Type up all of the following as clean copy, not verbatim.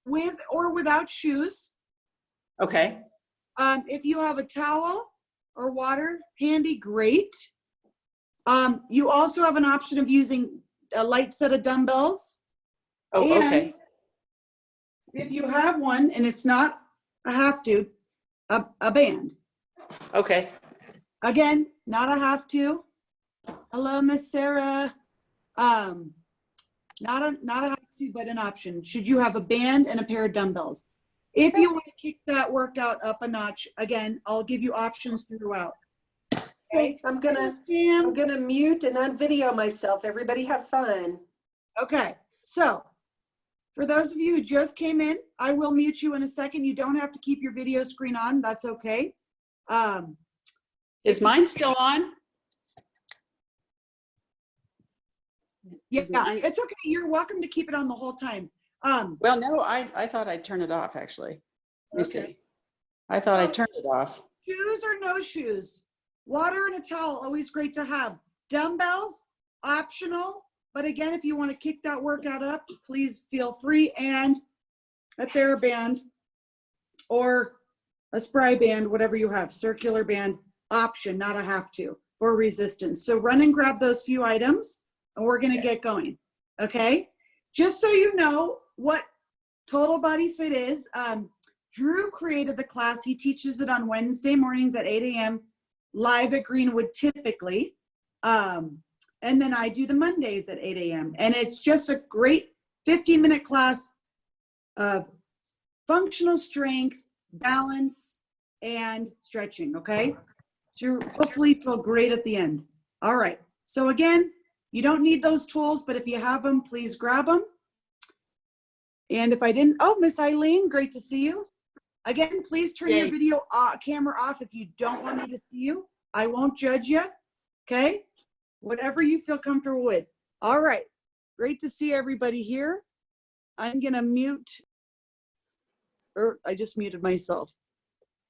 with or without shoes. Okay. If you have a towel or water handy, great. You also have an option of using a light set of dumbbells. Oh, and okay. If you have one and it's not a have to, a band. Okay. Again, not a have to. Hello, Miss Sarah. Not a have to, but an option. Should you have a band and a pair of dumbbells? If you want to kick that workout up a notch, again, I'll give you options throughout. Okay, I'm gonna mute and unvideo myself. Everybody have fun. Okay, so for those of you who just came in, I will mute you in a second. You don't have to keep your video screen on. That's okay. Is mine still on? Yeah, it's okay. You're welcome to keep it on the whole time. Well, no, I thought I'd turn it off, actually. Let me see. I thought I turned it off. Shoes or no shoes? Water and a towel, always great to have. Dumbbells, optional. But again, if you want to kick that workout up, please feel free. And a TheraBand or a spray band, whatever you have, circular band, option, not a have to, for resistance. So run and grab those few items and we're going to get going. Okay. Just so you know what Total Body Fit is, Drew created the class. He teaches it on Wednesday mornings at 8 a.m. live at Greenwood typically. And then I do the Mondays at 8 a.m. And it's just a great 15-minute class of functional strength, balance, and stretching, okay? So you hopefully feel great at the end. All right. So again, you don't need those tools, but if you have them, please grab them. And if I didn't, oh, Miss Eileen, great to see you. Again, please turn your video camera off if you don't want me to see you. I won't judge you, okay? Whatever you feel comfortable with. All right, great to see everybody here. I'm gonna mute, or I just muted myself.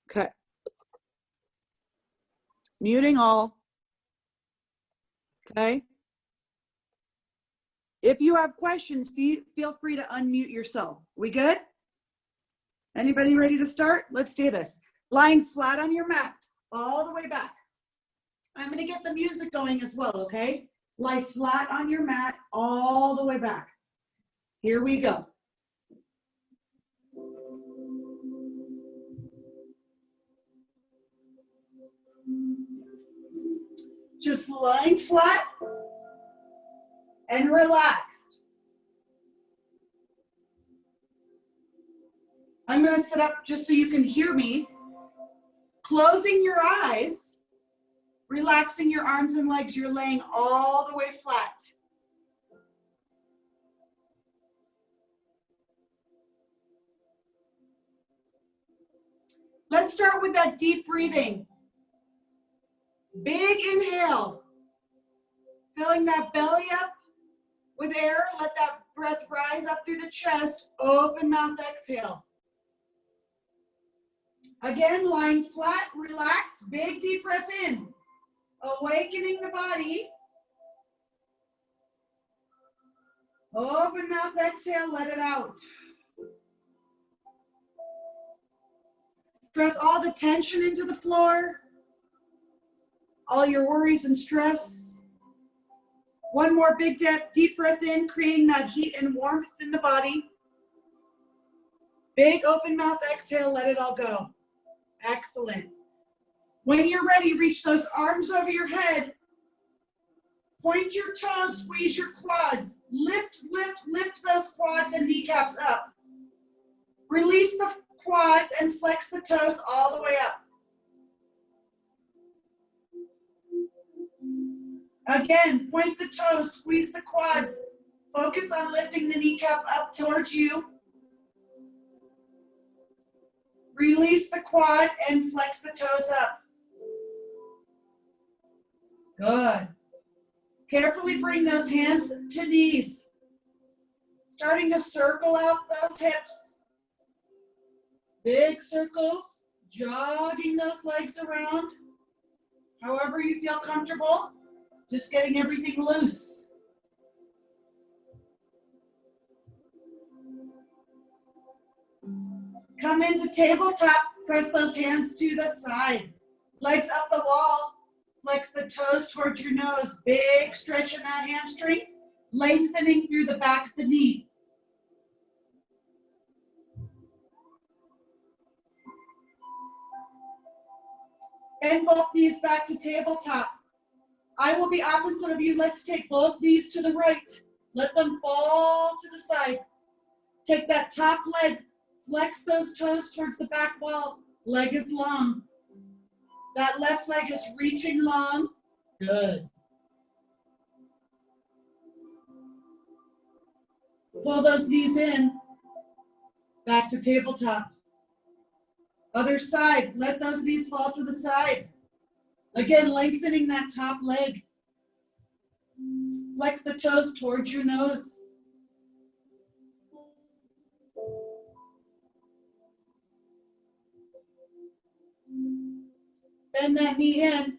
Okay. Muting all, okay? If you have questions, feel free to unmute yourself. We good? Anybody ready to start? Let's do this. Lying flat on your mat, all the way back. I'm gonna get the music going as well, okay? Lie flat on your mat, all the way back. Here we go. Just lying flat and relaxed. I'm gonna sit up just so you can hear me. Closing your eyes, relaxing your arms and legs, you're laying all the way flat. Let's start with that deep breathing. Big inhale, filling that belly up with air. Let that breath rise up through the chest. Open mouth, exhale. Again, lying flat, relaxed, big deep breath in. Awakening the body. Open mouth, exhale, let it out. Press all the tension into the floor, all your worries and stress. One more big deep breath in, creating that heat and warmth in the body. Big open mouth, exhale, let it all go. Excellent. When you're ready, reach those arms over your head. Point your toes, squeeze your quads. Lift, lift, lift those quads and kneecaps up. Release the quads and flex the toes all the way up. Again, point the toes, squeeze the quads. Focus on lifting the kneecap up towards you. Release the quad and flex the toes up. Good. Carefully bring those hands to knees. Starting to circle out those hips. Big circles, jogging those legs around. However you feel comfortable, just getting everything loose. Come into tabletop, press those hands to the side. Legs up the wall, flex the toes towards your nose. Big stretch in that hamstring, lengthening through the back of the knee. Bend both knees back to tabletop. I will be opposite of you. Let's take both knees to the right. Let them fall to the side. Take that top leg, flex those toes towards the back wall. Leg is long. That left leg is reaching long. Good. Pull those knees in. Back to tabletop. Other side, let those knees fall to the side. Again, lengthening that top leg. Flex the toes towards your nose. Bend that knee in.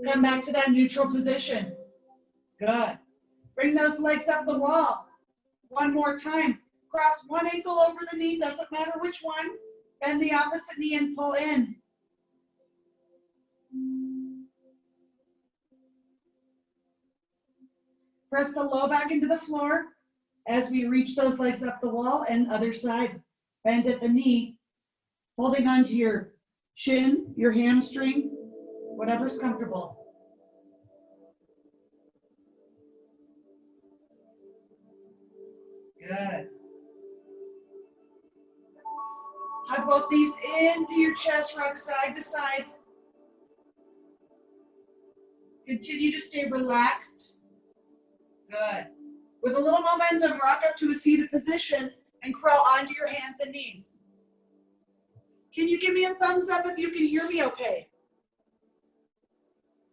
Come back to that neutral position. Good. Bring those legs up the wall. One more time. Cross one ankle over the knee, doesn't matter which one. Bend the opposite knee and pull in. Press the low back into the floor as we reach those legs up the wall, and other side. Bend at the knee, holding onto your shin, your hamstring, whatever's comfortable. Good. Hug both these into your chest, rock side to side. Continue to stay relaxed. Good. With a little momentum, rock up to a seated position and crawl onto your hands and knees. Can you give me a thumbs up if you can hear me okay?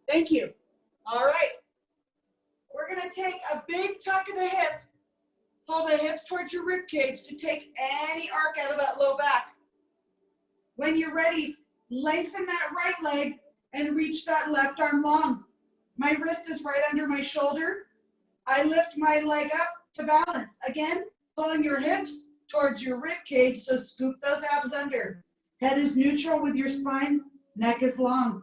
Thank you. All right. We're going to take a big tuck of the hip. Pull the hips towards your rib cage to take any arc out of that low back. When you're ready, lengthen that right leg and reach that left arm long. My wrist is right under my shoulder. I lift my leg up to balance. Again, pulling your hips towards your rib cage, so scoop those abs under. Head is neutral with your spine, neck is long.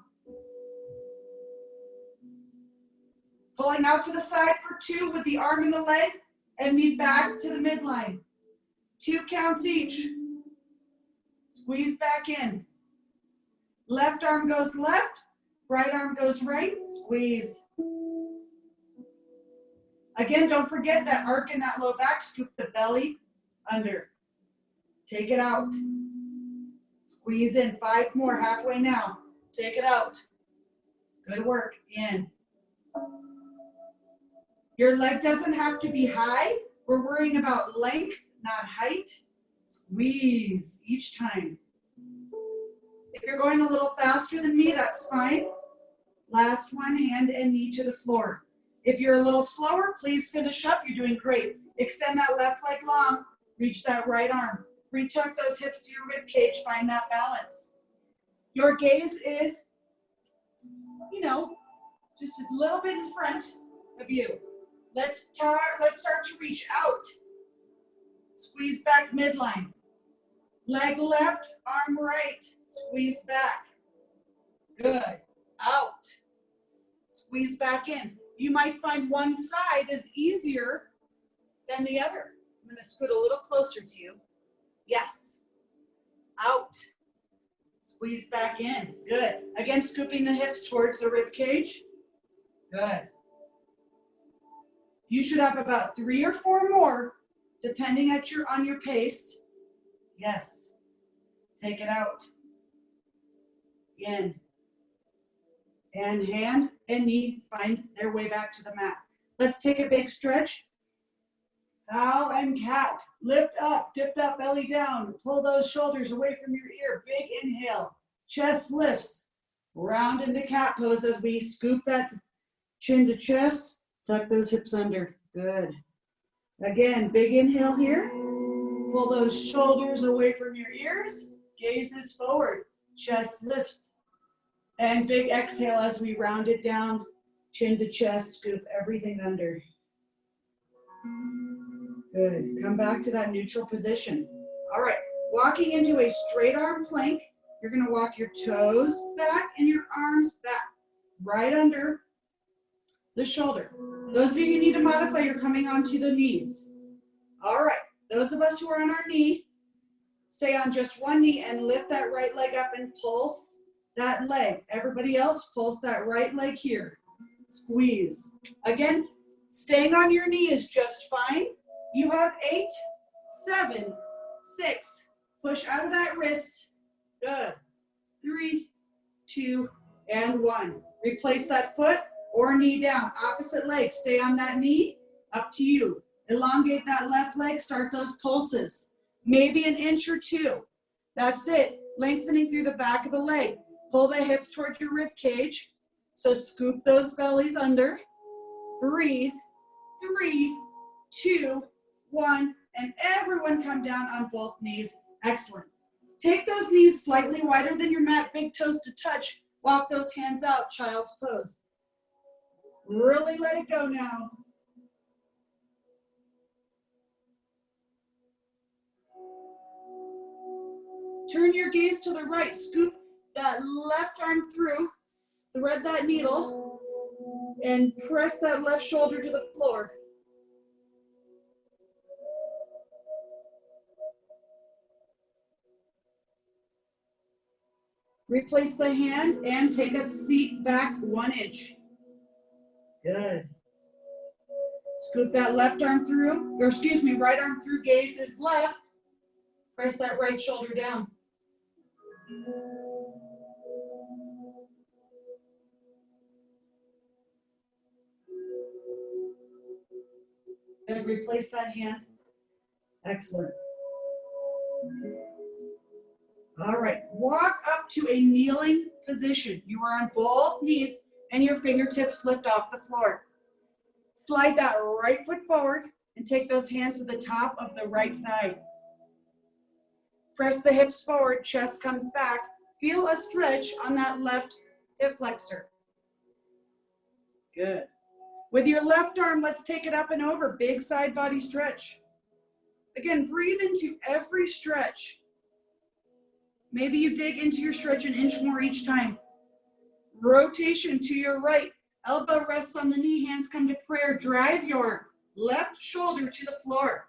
Pulling out to the side for 2 with the arm and the leg, and knee back to the midline. 2 counts each. Squeeze back in. Left arm goes left, right arm goes right, squeeze. Again, don't forget that arc in that low back, scoop the belly under. Take it out. Squeeze in, 5 more, halfway now. Take it out. Good work, in. Your leg doesn't have to be high. We're worrying about length, not height. Squeeze each time. If you're going a little faster than me, that's fine. Last one, hand and knee to the floor. If you're a little slower, please finish up. You're doing great. Extend that left leg long. Reach that right arm. Retuck those hips to your rib cage. Find that balance. Your gaze is, just a little bit in front of you. Let's start to reach out. Squeeze back midline. Leg left, arm right. Squeeze back. Good. Out. Squeeze back in. You might find one side is easier than the other. I'm going to scoot a little closer to you. Yes. Out. Squeeze back in. Good. Again, scooping the hips towards the rib cage. Good. You should have about 3 or 4 more, depending on your pace. Yes. Take it out. In. And hand and knee find their way back to the mat. Let's take a big stretch. Cow and cat. Lift up, dip that belly down. Pull those shoulders away from your ear. Big inhale. Chest lifts. Round into cat pose as we scoop that chin to chest. Tuck those hips under. Good. Again, big inhale here. Pull those shoulders away from your ears. Gaze is forward. Chest lifts. And big exhale as we round it down. Chin to chest. Scoop everything under. Good. Come back to that neutral position. All right. Walking into a straight arm plank, you're gonna walk your toes back and your arms back, right under the shoulder. Those of you who need to modify, you're coming onto the knees. All right, those of us who are on our knee, stay on just one knee and lift that right leg up and pulse that leg. Everybody else, pulse that right leg here. Squeeze. Again, staying on your knee is just fine. You have 8, 7, 6. Push out of that wrist. Good. 3, 2, and 1. Replace that foot or knee down. Opposite leg. Stay on that knee. Up to you. Elongate that left leg. Start those pulses. Maybe an inch or 2. That's it. Lengthening through the back of the leg. Pull the hips towards your rib cage. So scoop those bellies under. Breathe. 3, 2, 1. And everyone come down on both knees. Excellent. Take those knees slightly wider than your mat, big toes to touch. Walk those hands out, child's pose. Really let it go now. Turn your gaze to the right. Scoop that left arm through. Thread that needle and press that left shoulder to the floor. Replace the hand and take a seat back 1 inch. Good. Scoop that left arm through, or excuse me, right arm through, gaze is left. Press that right shoulder down. And replace that hand. Excellent. All right, walk up to a kneeling position. You are on both knees and your fingertips lift off the floor. Slide that right foot forward and take those hands to the top of the right thigh. Press the hips forward, chest comes back. Feel a stretch on that left hip flexor. Good. With your left arm, let's take it up and over. Big side body stretch. Again, breathe into every stretch. Maybe you dig into your stretch an inch more each time. Rotation to your right. Elbow rests on the knee, hands come to prayer. Drive your left shoulder to the floor.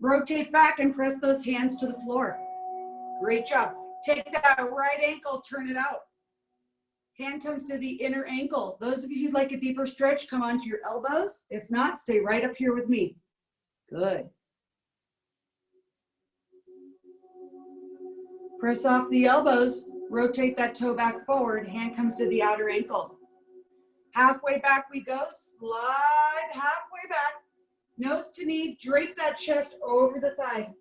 Rotate back and press those hands to the floor. Great job. Take that right ankle, turn it out. Hand comes to the inner ankle. Those of you who'd like a deeper stretch, come onto your elbows. If not, stay right up here with me. Good. Press off the elbows. Rotate that toe back forward. Hand comes to the outer ankle. Halfway back we go. Slide halfway back. Nose to knee. Drape that chest over the thigh.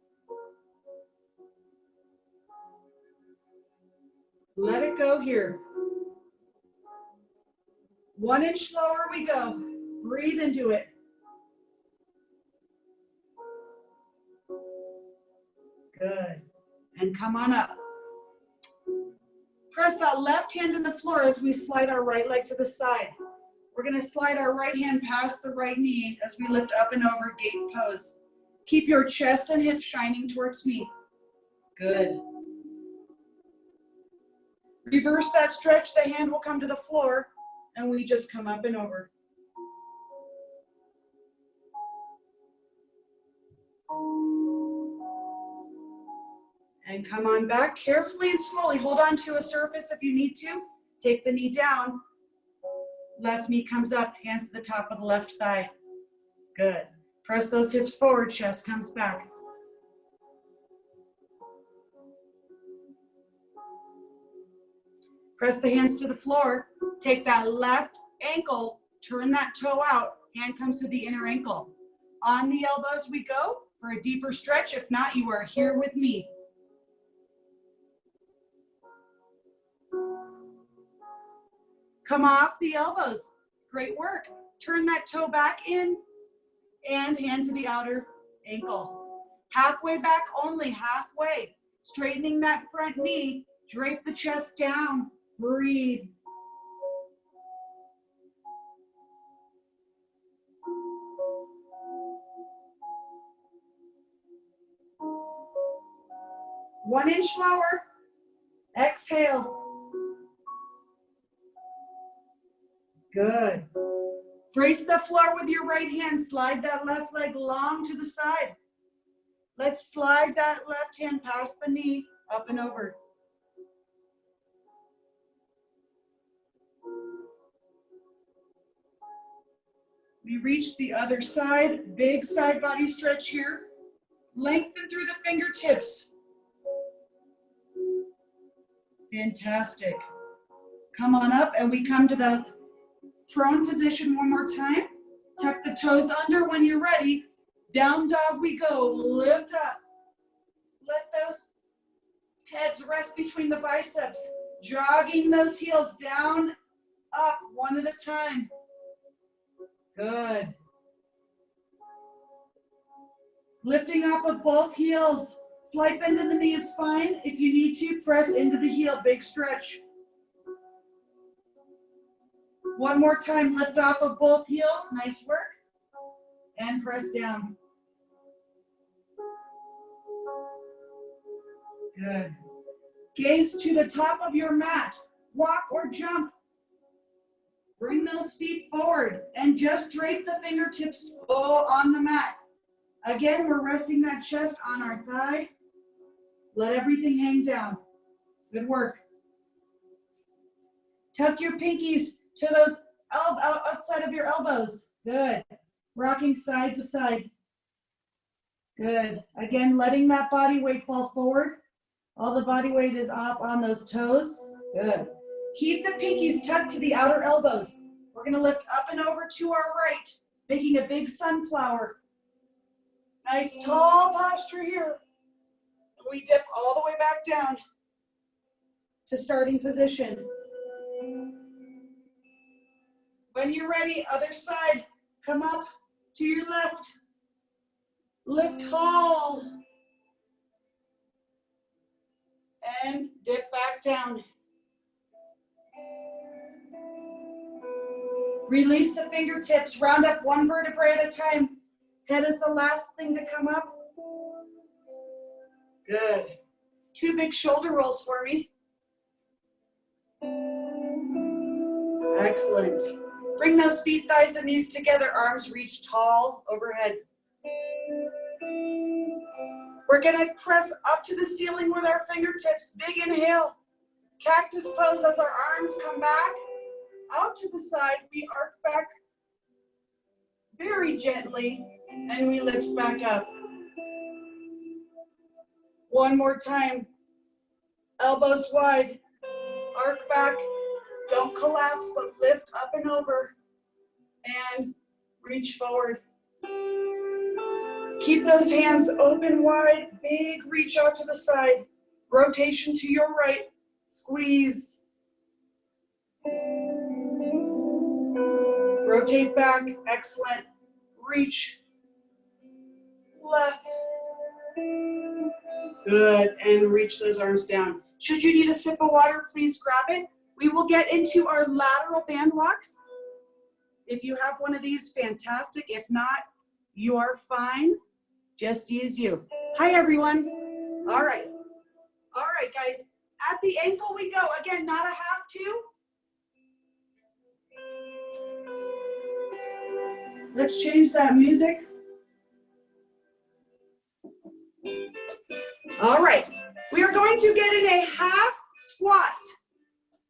Let it go here. 1 inch slower we go. Breathe into it. Good. And come on up. Press that left hand in the floor as we slide our right leg to the side. We're going to slide our right hand past the right knee as we lift up and over gate pose. Keep your chest and hips shining towards me. Good. Reverse that stretch. The hand will come to the floor and we just come up and over. And come on back carefully and slowly. Hold on to a surface if you need to. Take the knee down. Left knee comes up, hands to the top of the left thigh. Good. Press those hips forward, chest comes back. Press the hands to the floor. Take that left ankle, turn that toe out, hand comes to the inner ankle. On the elbows we go for a deeper stretch. If not, you are here with me. Come off the elbows. Great work. Turn that toe back in and hand to the outer ankle. Halfway back only, halfway. Straightening that front knee. Drape the chest down. Breathe. 1 inch lower. Exhale. Good. Brace the floor with your right hand. Slide that left leg long to the side. Let's slide that left hand past the knee, up and over. We reach the other side. Big side body stretch here. Lengthen through the fingertips. Fantastic. Come on up, and we come to the prone position one more time. Tuck the toes under when you're ready. Down dog we go. Lift up. Let those heads rest between the biceps. Jogging those heels down, up, one at a time. Good. Lifting off of both heels. Slight bend in the knee is fine. If you need to, press into the heel. Big stretch. One more time, lift off of both heels. Nice work. And press down. Good. Gaze to the top of your mat. Walk or jump. Bring those feet forward and just drape the fingertips on the mat. Again, we're resting that chest on our thigh. Let everything hang down. Good work. Tuck your pinkies to those outside of your elbows. Good. Rocking side to side. Good. Again, letting that body weight fall forward. All the body weight is up on those toes. Good. Keep the pinkies tucked to the outer elbows. We're going to lift up and over to our right, making a big sunflower. Nice tall posture here. We dip all the way back down to starting position. When you're ready, other side, come up to your left. Lift tall. And dip back down. Release the fingertips. Round up one vertebrae at a time. Head is the last thing to come up. Good. 2 big shoulder rolls for me. Excellent. Bring those feet, thighs, and knees together. Arms reach tall overhead. We're going to press up to the ceiling with our fingertips. Big inhale. Cactus pose as our arms come back. Out to the side. We arc back very gently. And we lift back up. One more time. Elbows wide. Arc back. Don't collapse, but lift up and over. And reach forward. Keep those hands open wide. Big reach out to the side. Rotation to your right. Squeeze. Rotate back. Excellent. Reach. Left. Good. And reach those arms down. Should you need a sip of water, please grab it. We will get into our lateral band walks. If you have one of these, fantastic. If not, you are fine. Just ease you. Hi, everyone. All right. All right, guys. At the ankle we go. Again, not a have to. Let's change that music. All right. We are going to get in a half squat.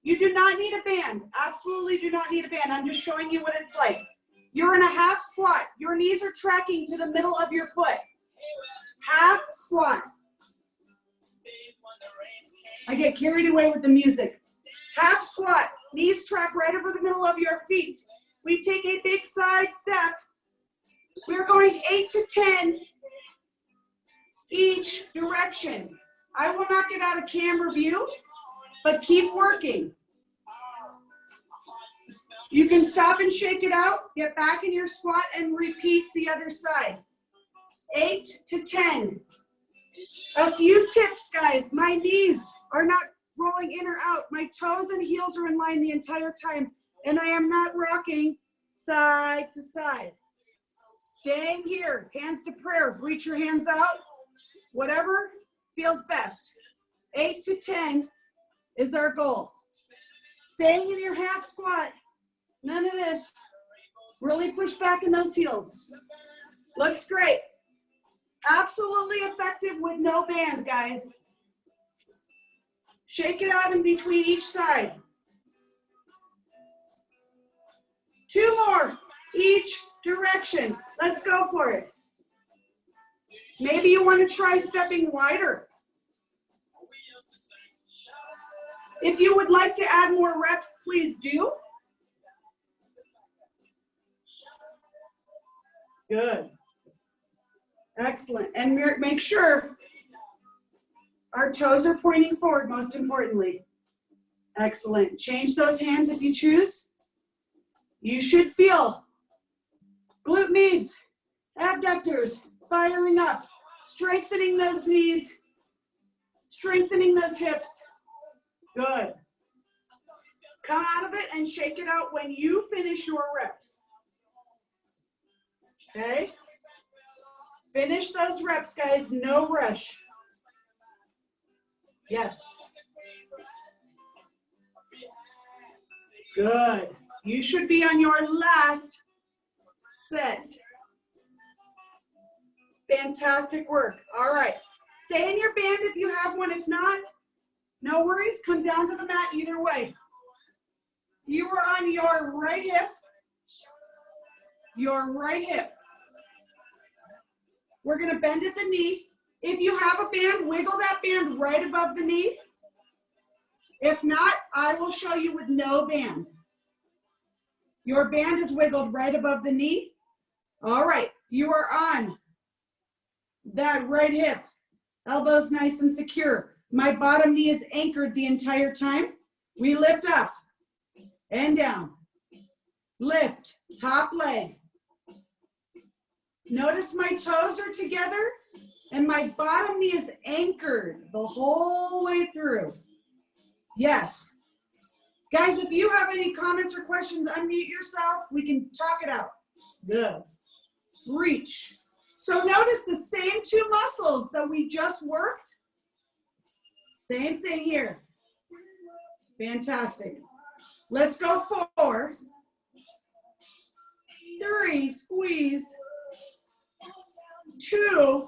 You do not need a band. Absolutely do not need a band. I'm just showing you what it's like. You're in a half squat. Your knees are tracking to the middle of your foot. Half squat. I get carried away with the music. Half squat. Knees track right over the middle of your feet. We take a big side step. We're going 8 to 10 each direction. I will not get out of camera view, but keep working. You can stop and shake it out, get back in your squat, and repeat the other side. 8 to 10. A few tips, guys. My knees are not rolling in or out. My toes and heels are in line the entire time, and I am not rocking side to side. Staying here, hands to prayer. Reach your hands out. Whatever feels best. 8 to 10 is our goal. Staying in your half squat. None of this. Really push back in those heels. Looks great. Absolutely effective with no band, guys. Shake it out in between each side. 2 more each direction. Let's go for it. Maybe you want to try stepping wider. If you would like to add more reps, please do. Good. Excellent. And make sure our toes are pointing forward, most importantly. Excellent. Change those hands if you choose. You should feel glute medius, abductors firing up, strengthening those knees, strengthening those hips. Good. Come out of it and shake it out when you finish your reps. Okay? Finish those reps, guys. No rush. Yes. Good. You should be on your last set. Fantastic work. All right. Stay in your band if you have one. If not, no worries. Come down to the mat either way. You are on your right hip. Your right hip. We're going to bend at the knee. If you have a band, wiggle that band right above the knee. If not, I will show you with no band. Your band is wiggled right above the knee. All right, you are on that right hip. Elbows nice and secure. My bottom knee is anchored the entire time. We lift up and down. Lift, top leg. Notice my toes are together and my bottom knee is anchored the whole way through. Yes. Guys, if you have any comments or questions, unmute yourself. We can talk it out. Good. Reach. So notice the same 2 muscles that we just worked. Same thing here. Fantastic. Let's go 4, 3, squeeze, 2,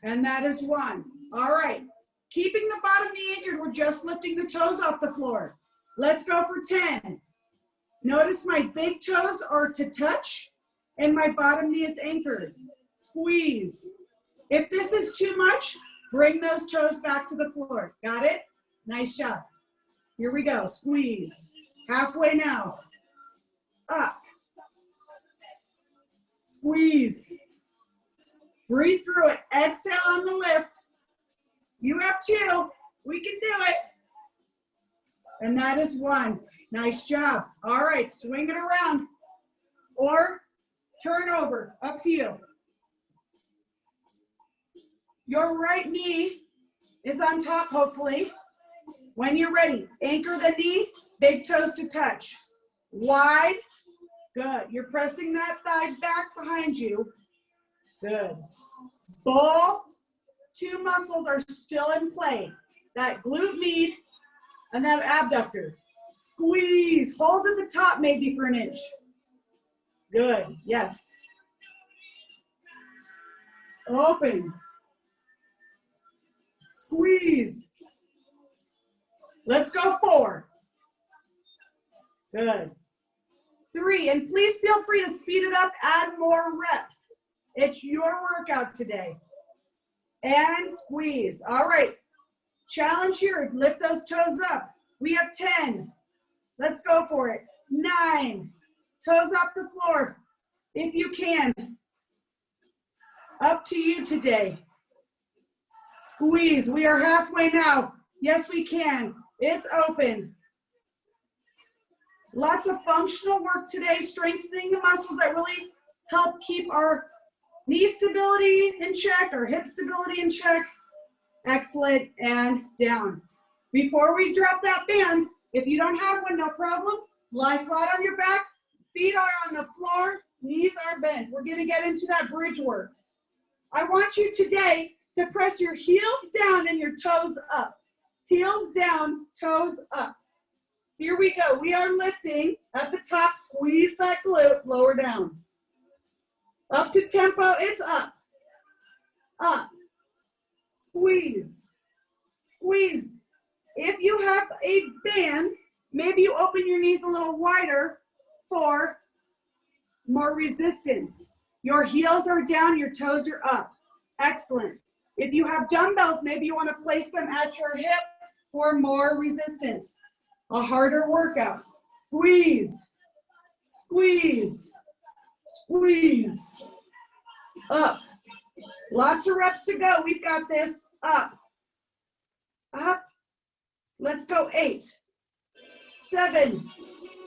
and that is 1. All right. Keeping the bottom knee anchored, we're just lifting the toes off the floor. Let's go for 10. Notice my big toes are to touch and my bottom knee is anchored. Squeeze. If this is too much, bring those toes back to the floor. Got it? Nice job. Here we go. Squeeze. Halfway now. Up. Squeeze. Breathe through it. Exhale on the lift. You have 2. We can do it. And that is 1. Nice job. All right, swing it around. Or turn over. Up to you. Your right knee is on top, hopefully. When you're ready, anchor the knee, big toes to touch. Wide. Good. You're pressing that thigh back behind you. Good. Both 2 muscles are still in play. That glute med and that abductor. Squeeze. Hold at the top maybe for an inch. Good. Yes. Open. Squeeze. Let's go 4. Good. 3. And please feel free to speed it up. Add more reps. It's your workout today. And squeeze. All right. Challenge here. Lift those toes up. We have 10. Let's go for it. 9. Toes off the floor. If you can. Up to you today. Squeeze. We are halfway now. Yes, we can. It's open. Lots of functional work today, strengthening the muscles that really help keep our knee stability in check, our hip stability in check. Excellent, and down. Before we drop that band, if you don't have one, no problem. Lie flat on your back, feet are on the floor, knees are bent. We're gonna get into that bridge work. I want you today to press your heels down and your toes up. Heels down, toes up. Here we go. We are lifting at the top. Squeeze that glute, lower down. Up to tempo, it's up. Up. Squeeze. Squeeze. If you have a band, maybe you open your knees a little wider for more resistance. Your heels are down, your toes are up. Excellent. If you have dumbbells, maybe you want to place them at your hip for more resistance. A harder workout. Squeeze. Squeeze. Squeeze. Up. Lots of reps to go. We've got this. Up. Up. Let's go. 8, 7.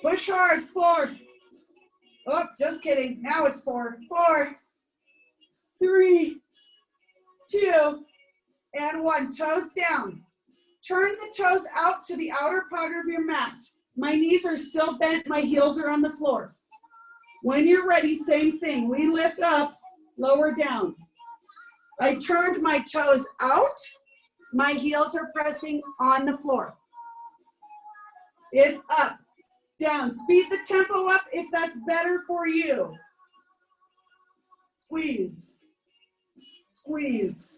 Push hard. 4. Oh, just kidding. Now it's 4. 4, 3, 2, and 1. Toes down. Turn the toes out to the outer part of your mat. My knees are still bent. My heels are on the floor. When you're ready, same thing. We lift up, lower down. I turned my toes out. My heels are pressing on the floor. It's up, down. Speed the tempo up if that's better for you. Squeeze. Squeeze.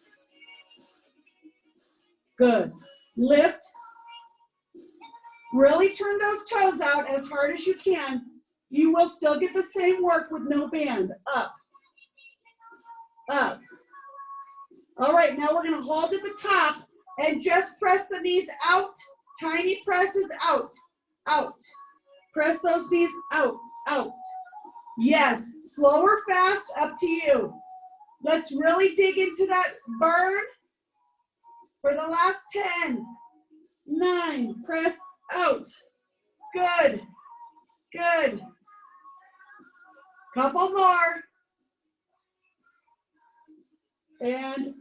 Good. Lift. Really turn those toes out as hard as you can. You will still get the same work with no band. Up. Up. All right, now we're going to hold at the top and just press the knees out. Tiny presses out. Out. Press those knees out. Out. Yes. Slow or fast, up to you. Let's really dig into that burn. For the last 10, 9, press out. Good, good. Couple more. And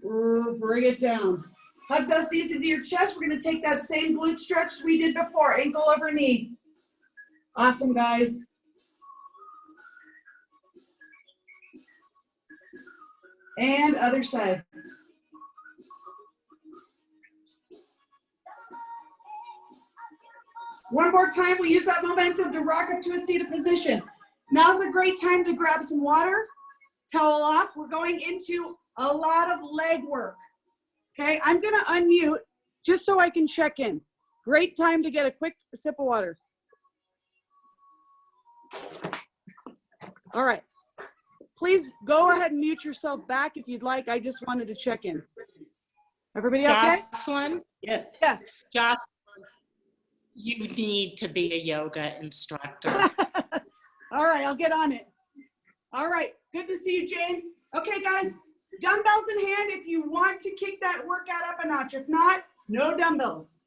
bring it down. Hug those knees into your chest. We're gonna take that same glute stretch we did before, ankle over knee. Awesome, guys. And other side. One more time, we use that momentum to rock up to a seated position. Now's a great time to grab some water, towel off. We're going into a lot of leg work. Okay, I'm gonna unmute just so I can check in. Great time to get a quick sip of water. All right, please go ahead and mute yourself back if you'd like. I just wanted to check in. Everybody okay? Jocelyn? Yes. Yes. Jocelyn, you need to be a yoga instructor. All right, I'll get on it. All right, good to see you, Jane. Okay, guys, dumbbells in hand if you want to kick that workout up a notch. If not, no dumbbells.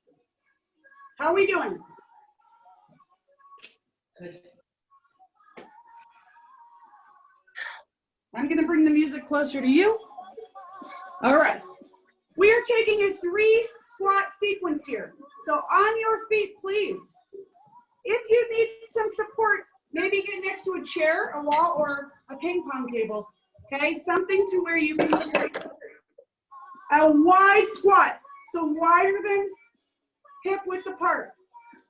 How are we doing? Good. I'm gonna bring the music closer to you. All right. We are taking a 3 squat sequence here. So on your feet, please. If you need some support, maybe get next to a chair, a wall, or a ping pong table. Okay, something to where you can support. A wide squat, so wider than hip width apart,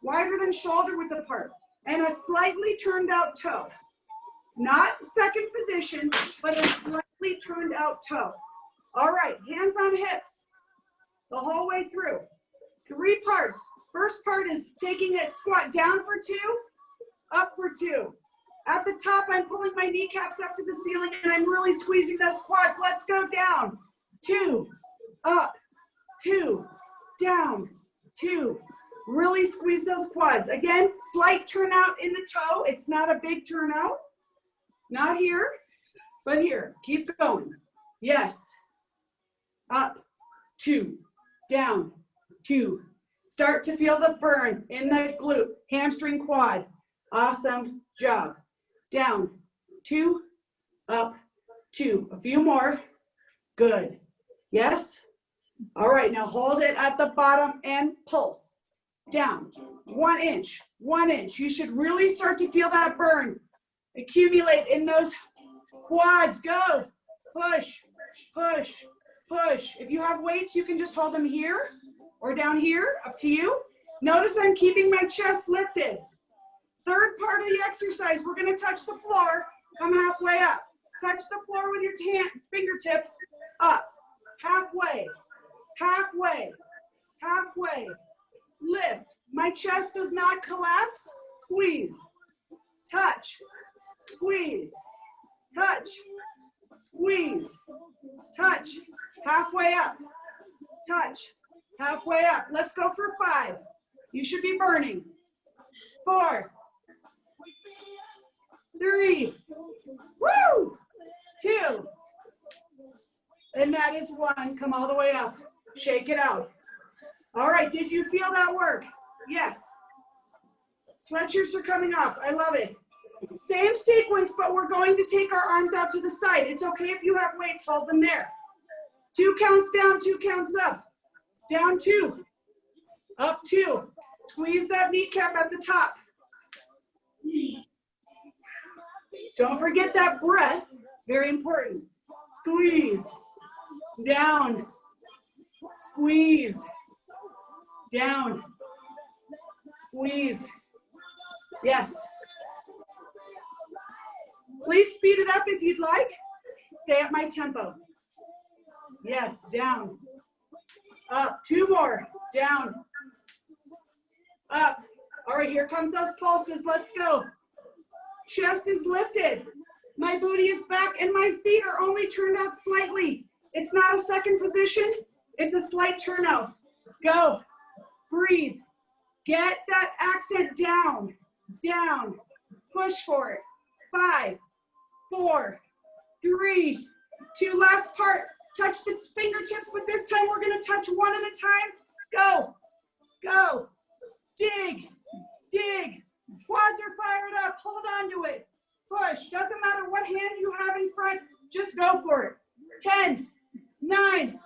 wider than shoulder width apart, and a slightly turned out toe. Not second position, but a slightly turned out toe. All right, hands on hips the whole way through. 3 parts. First part is taking a squat down for 2, up for 2. At the top, I'm pulling my kneecaps up to the ceiling and I'm really squeezing those quads. Let's go down. 2, up, 2, down, 2. Really squeeze those quads. Again, slight turnout in the toe. It's not a big turnout. Not here, but here. Keep going. Yes. Up, 2, down, 2. Start to feel the burn in the glute, hamstring, quad. Awesome job. Down, 2, up, 2. A few more. Good. Yes. All right, now hold it at the bottom and pulse. Down, 1 inch, 1 inch. You should really start to feel that burn accumulate in those quads. Go. Push, push, push. If you have weights, you can just hold them here or down here, up to you. Notice I'm keeping my chest lifted. Third part of the exercise, we're gonna touch the floor, come halfway up. Touch the floor with your fingertips up, halfway, halfway, halfway. Lift. My chest does not collapse. Squeeze, touch, squeeze, touch, squeeze, touch, halfway up, touch, halfway up. Let's go for 5. You should be burning. 4, 3, woo, 2, and that is 1. Come all the way up. Shake it out. All right, did you feel that work? Yes. Sweatshirts are coming off. I love it. Same sequence, but we're going to take our arms out to the side. It's okay if you have weights, hold them there. 2 counts down, 2 counts up. Down 2, up 2. Squeeze that kneecap at the top. Don't forget that breath, very important. Squeeze, down, squeeze, down, squeeze. Yes. Please speed it up if you'd like. Stay at my tempo. Yes, down, up, 2 more, down, up. All right, here come those pulses, let's go. Chest is lifted. My booty is back and my feet are only turned out slightly. It's not a second position, it's a slight turnout. Go, breathe. Get that accent down, down. Push for it. 5, 4, 3, 2, last part. Touch the fingertips, but this time we're gonna touch one at a time. Go, go, dig, dig. Quads are fired up, hold on to it. Push, doesn't matter what hand you have in front, just go for it. 10, 9,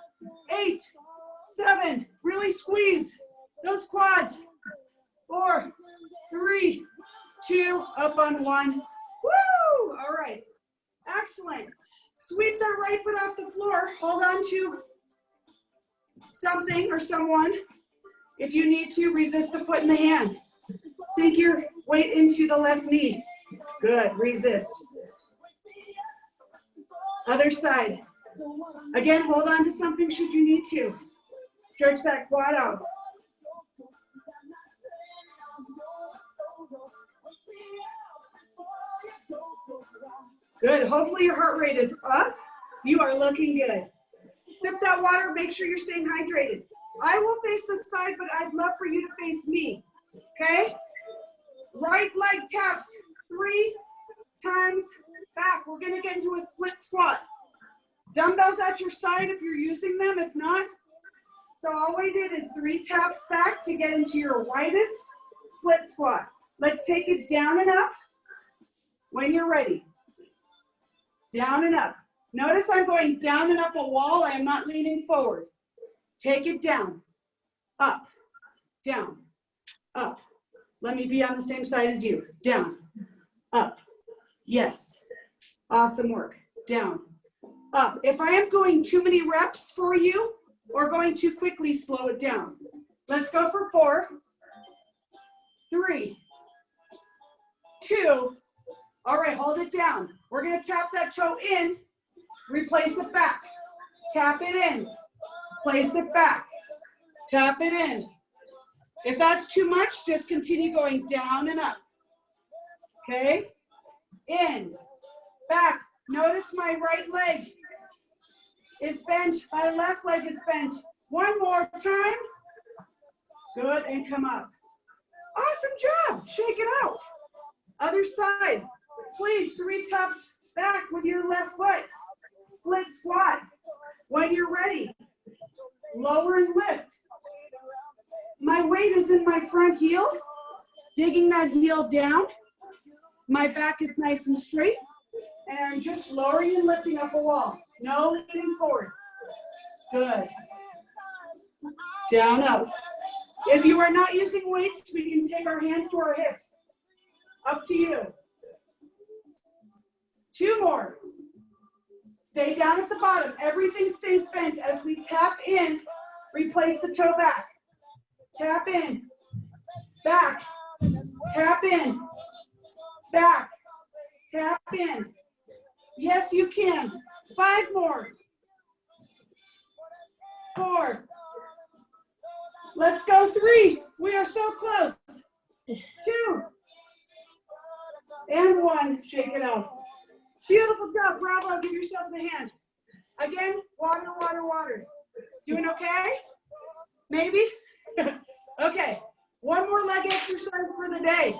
8, 7, really squeeze those quads. 4, 3, 2, up on 1. Woo! All right, excellent. Sweep that right foot off the floor. Hold on to something or someone. If you need to, resist the foot in the hand. Sink your weight into the left knee. Good, resist. Other side. Again, hold on to something should you need to. Stretch that quad out. Good, hopefully your heart rate is up. You are looking good. Sip that water, make sure you're staying hydrated. I will face the side, but I'd love for you to face me, okay? Right leg taps 3 times back. We're gonna get into a split squat. Dumbbells at your side if you're using them, if not. So all we did is 3 taps back to get into your widest split squat. Let's take it down and up when you're ready. Down and up. Notice I'm going down and up a wall. I am not leaning forward. Take it down, up, down, up. Let me be on the same side as you. Down, up, yes. Awesome work. Down, up. If I am going too many reps for you or going too quickly, slow it down. Let's go for 4, 3, 2. All right, hold it down. We're gonna tap that toe in, replace it back. Tap it in, place it back. Tap it in. If that's too much, just continue going down and up. Okay? In, back. Notice my right leg is bent, my left leg is bent. One more time. Good, and come up. Awesome job, shake it out. Other side, please, 3 taps back with your left foot. Split squat. When you're ready, lower and lift. My weight is in my front heel, digging that heel down. My back is nice and straight, and I'm just lowering and lifting up a wall. No leaning forward. Good. Down, up. If you are not using weights, we can take our hands to our hips. Up to you. 2 more. Stay down at the bottom. Everything stays bent as we tap in. Replace the toe back. Tap in. Back. Tap in. Back. Tap in. Yes, you can. 5 more. 4. Let's go 3. We are so close. 2. And 1. Shake it out. Beautiful job. Bravo. Give yourselves a hand. Again, water, water, water. Doing okay? Maybe? Okay. One more leg exercise for the day.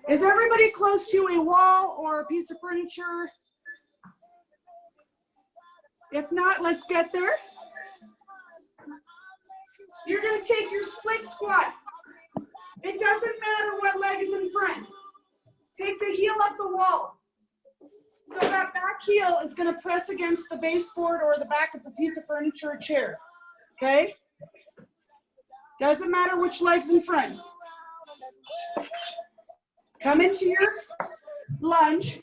Is everybody close to a wall or a piece of furniture? If not, let's get there. You're going to take your split squat. It doesn't matter what leg is in front. Take the heel up the wall. So that back heel is going to press against the baseboard or the back of the piece of furniture or chair. Okay? Doesn't matter which leg's in front. Come into your lunge,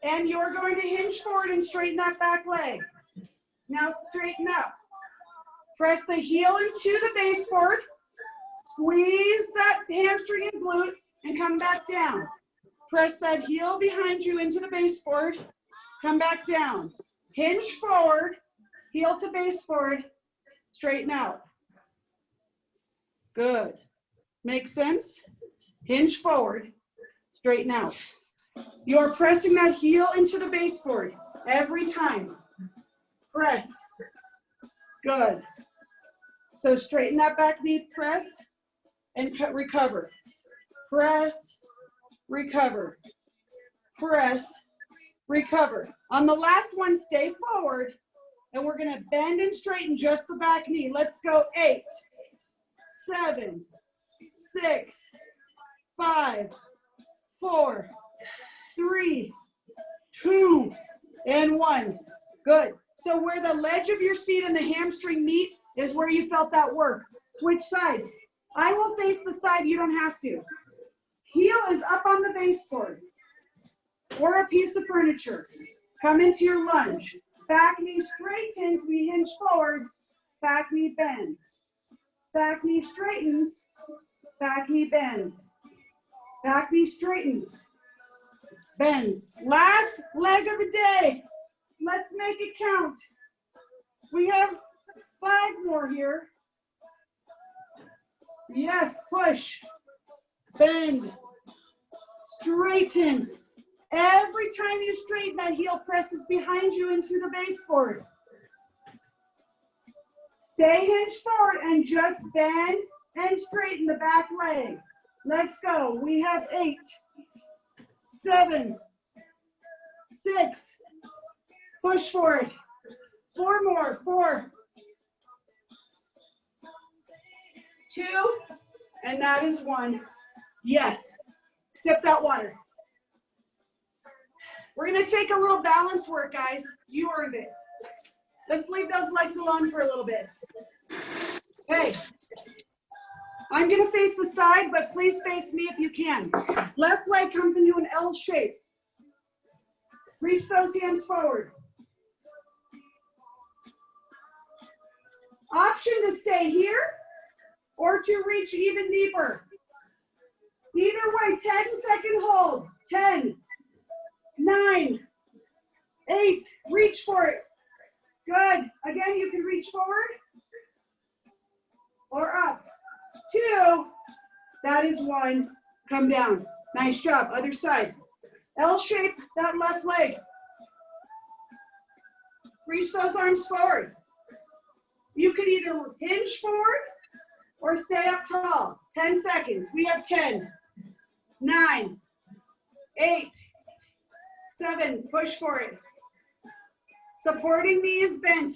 and you're going to hinge forward and straighten that back leg. Now straighten up. Press the heel into the baseboard. Squeeze that hamstring and glute and come back down. Press that heel behind you into the baseboard. Come back down. Hinge forward, heel to baseboard, straighten out. Good. Make sense? Hinge forward, straighten out. You're pressing that heel into the baseboard every time. Press. Good. So straighten that back knee, press, and recover. Press, recover. Press, recover. On the last one, stay forward, and we're going to bend and straighten just the back knee. Let's go. 8, 7, 6, 5, 4, 3, 2, and 1. Good. So where the ledge of your seat and the hamstring meet is where you felt that work. Switch sides. I will face the side, you don't have to. Heel is up on the baseboard or a piece of furniture. Come into your lunge. Back knee straightens, we hinge forward. Back knee bends. Back knee straightens. Back knee bends. Back knee straightens. Bends. Last leg of the day. Let's make it count. We have 5 more here. Yes, push. Bend. Straighten. Every time you straighten, that heel presses behind you into the baseboard. Stay hinged forward and just bend and straighten the back leg. Let's go. We have 8, 7, 6. Push forward. 4 more. 4, 2, and that is 1. Yes. Sip that water. We're going to take a little balance work, guys. You earned it. Let's leave those legs alone for a little bit. Okay. I'm going to face the side, but please face me if you can. Left leg comes into an L shape. Reach those hands forward. Option to stay here or to reach even deeper. Either way, 10-second hold. 10, 9, 8, reach for it. Good. Again, you can reach forward or up. 2, that is 1. Come down. Nice job. Other side. L shape that left leg. Reach those arms forward. You could either hinge forward or stay up tall. 10 seconds. We have 10, 9, 8, 7. Push for it. Supporting knee is bent.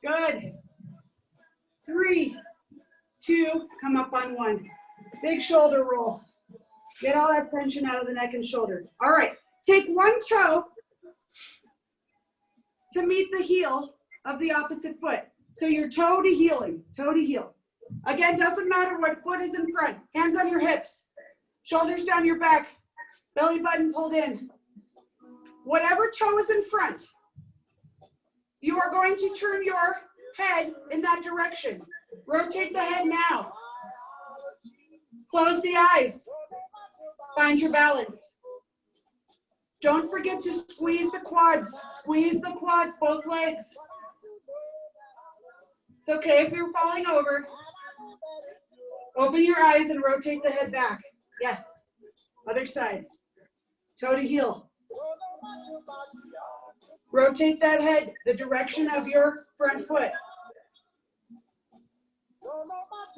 Good. 3, 2. Come up on 1. Big shoulder roll. Get all that tension out of the neck and shoulder. All right. Take one toe to meet the heel of the opposite foot. So you're toe to heeling, toe to heel. Again, doesn't matter what foot is in front. Hands on your hips, shoulders down your back, belly button pulled in. Whatever toe is in front, you are going to turn your head in that direction. Rotate the head now. Close the eyes. Find your balance. Don't forget to squeeze the quads. Squeeze the quads, both legs. It's okay if you're falling over. Open your eyes and rotate the head back. Yes. Other side. Toe to heel. Rotate that head the direction of your front foot.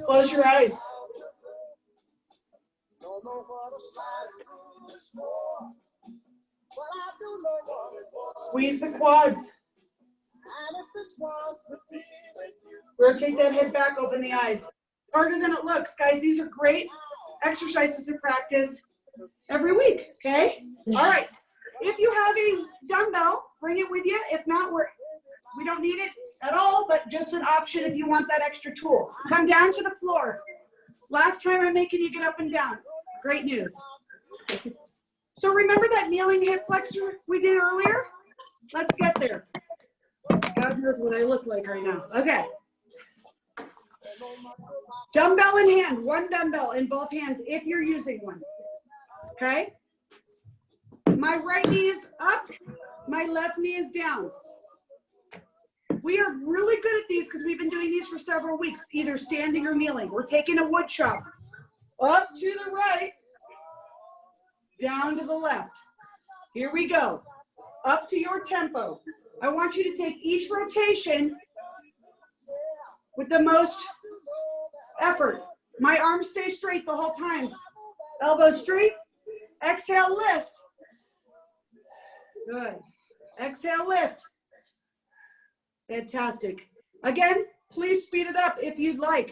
Close your eyes. Squeeze the quads. Rotate that head back, open the eyes. Harder than it looks, guys. These are great exercises to practice every week, okay? All right. If you have a dumbbell, bring it with you. If not, we don't need it at all, but just an option if you want that extra tool. Come down to the floor. Last time I'm making you get up and down. Great news. So remember that kneeling hip flexor we did earlier? Let's get there. God knows what I look like right now. Okay. Dumbbell in hand, one dumbbell in both hands if you're using one. Okay? My right knee is up, my left knee is down. We are really good at these because we've been doing these for several weeks, either standing or kneeling. We're taking a wood chop. Up to the right, down to the left. Here we go. Up to your tempo. I want you to take each rotation with the most effort. My arms stay straight the whole time. Elbows straight. Exhale, lift. Good. Exhale, lift. Fantastic. Again, please speed it up if you'd like.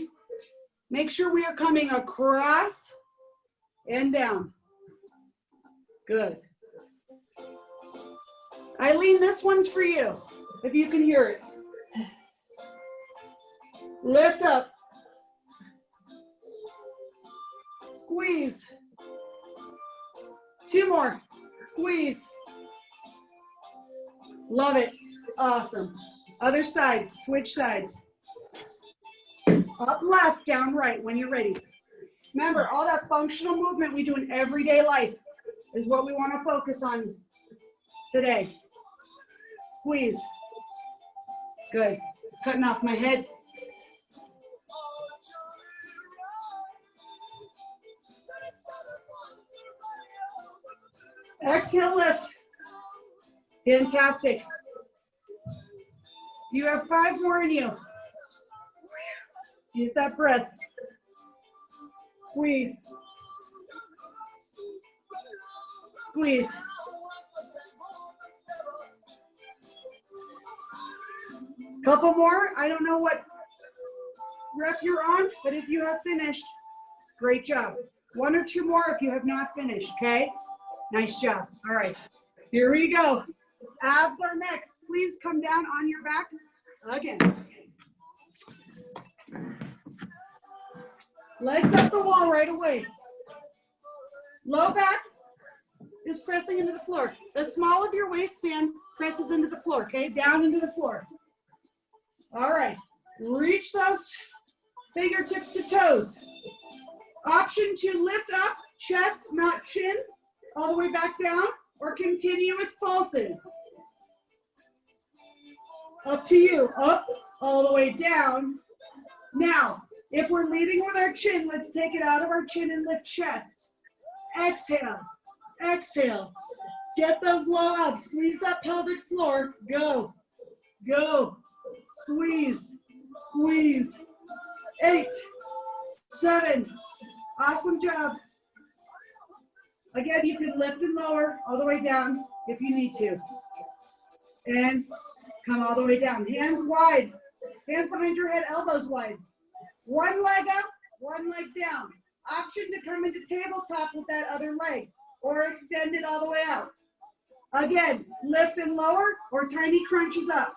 Make sure we are coming across and down. Good. Eileen, this one's for you, if you can hear it. Lift up. Squeeze. Two more. Squeeze. Love it. Awesome. Other side. Switch sides. Up left, down right when you're ready. Remember, all that functional movement we do in everyday life is what we want to focus on today. Squeeze. Good. Cutting off my head. Exhale, lift. Fantastic. You have 5 more in you. Use that breath. Squeeze. Squeeze. Couple more. I don't know what rep you're on, but if you have finished, great job. 1 or 2 more if you have not finished, okay? Nice job. All right, here we go. Abs are next. Please come down on your back again. Legs up the wall right away. Low back is pressing into the floor. The small of your waistband presses into the floor, okay? Down into the floor. All right, reach those fingertips to toes. Option to lift up, chest, not chin, all the way back down, or continuous pulses. Up to you, up, all the way down. Now, if we're leading with our chin, let's take it out of our chin and lift chest. Exhale, exhale. Get those low abs, squeeze that pelvic floor, go, go. Squeeze, squeeze. 8, 7, awesome job. Again, you can lift and lower all the way down if you need to. And come all the way down. Hands wide. Hands behind your head, elbows wide. One leg up, one leg down. Option to come into tabletop with that other leg or extend it all the way out. Again, lift and lower or tiny crunches up.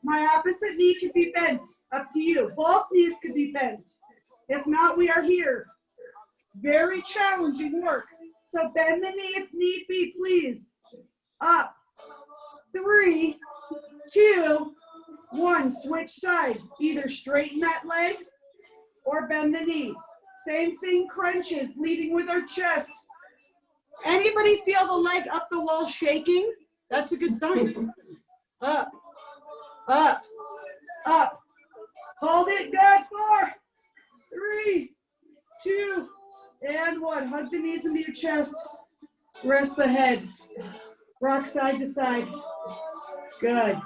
My opposite knee could be bent, up to you. Both knees could be bent. If not, we are here. Very challenging work. So bend the knee if need be, please. up, 3, 2, 1. Switch sides. Either straighten that leg or bend the knee. Same thing, crunches, leading with our chest. Anybody feel the leg up the wall shaking? That's a good sign. Up, up, up. Hold it good. 4, 3, 2, and 1. Hug the knees into your chest. Rest the head. Rock side to side. Good.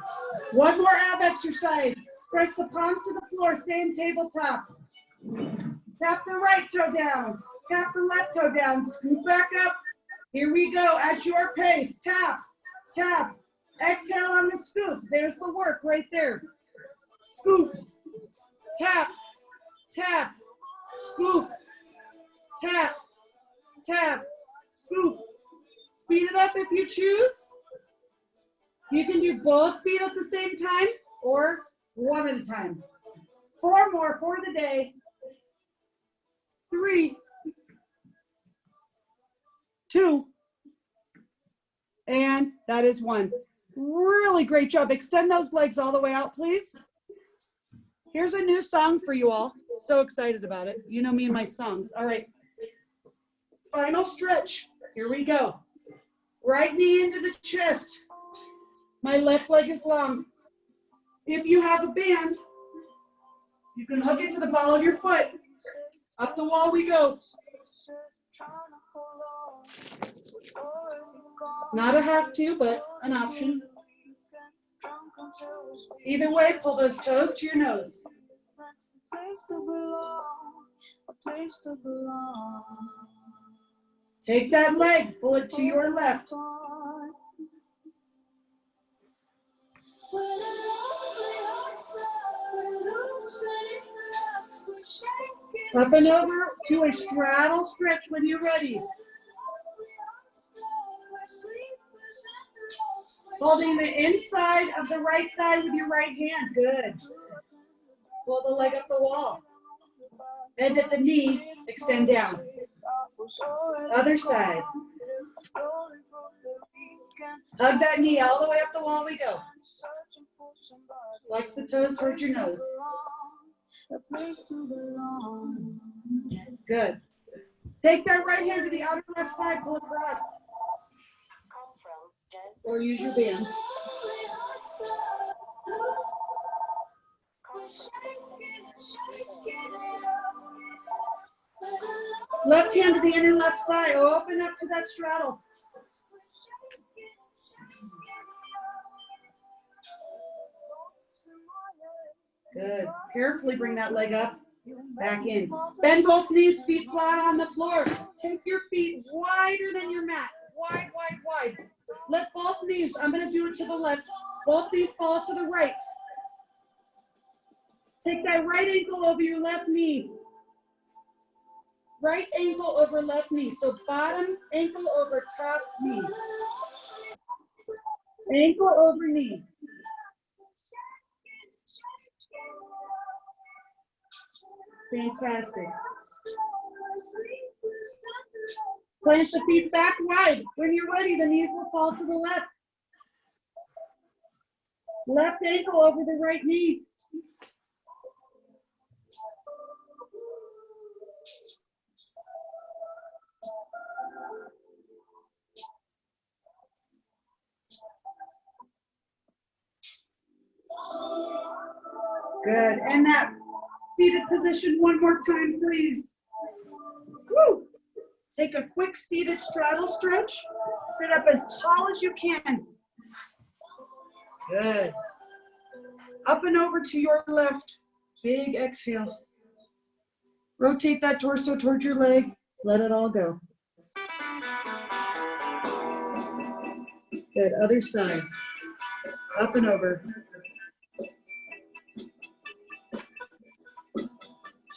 One more ab exercise. Press the palms to the floor. Stay in tabletop. Tap the right toe down. Tap the left toe down. Scoop back up. Here we go. At your pace. Tap, tap. Exhale on the scoop. There's the work right there. Scoop. Tap, tap. Scoop. Tap, tap. Scoop. Speed it up if you choose. You can do both feet at the same time or one at a time. 4 more for the day. 3, 2, and that is 1. Really great job. Extend those legs all the way out, please. Here's a new song for you all. So excited about it. You know me and my songs. All right. Final stretch. Here we go. Right knee into the chest. My left leg is long. If you have a band, you can hook it to the ball of your foot. Up the wall we go. Not a have to, but an option. Either way, pull those toes to your nose. Take that leg, pull it to your left. Up and over to a straddle stretch when you're ready. Holding the inside of the right thigh with your right hand. Good. Pull the leg up the wall. Bend at the knee, extend down. Other side. Hug that knee all the way up the wall we go. Flex the toes towards your nose. Good. Take that right hand to the outer left thigh, pull across. Or use your band. Left hand to the inner left thigh. Open up to that straddle. Good. Carefully bring that leg up. Back in. Bend both knees, feet flat on the floor. Take your feet wider than your mat. Wide, wide, wide. Let both knees, I'm going to do it to the left. Both knees fall to the right. Take that right ankle over your left knee. Right ankle over left knee. So bottom ankle over top knee. Ankle over knee. Fantastic. Plant the feet back wide. When you're ready, the knees will fall to the left. Left ankle over the right knee. Good. And that seated position one more time, please. Woo. Take a quick seated straddle stretch. Sit up as tall as you can. Good. Up and over to your left. Big exhale. Rotate that torso towards your leg. Let it all go. Good. Other side. Up and over.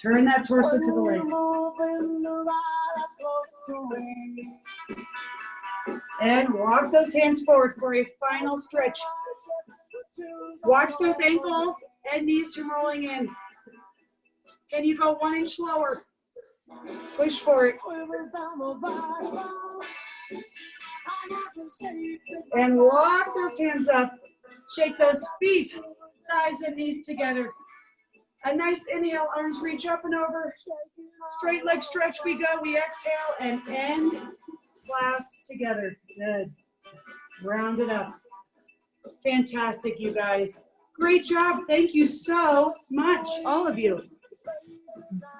Turn that torso to the leg. And walk those hands forward for a final stretch. Watch those ankles and knees from rolling in. Can you go 1 inch lower? Push for it. And walk those hands up. Shake those feet, thighs and knees together. A nice inhale, arms reach up and over. Straight leg stretch we go. We exhale and end class together. Good. Round it up. Fantastic, you guys. Great job. Thank you so much, all of you.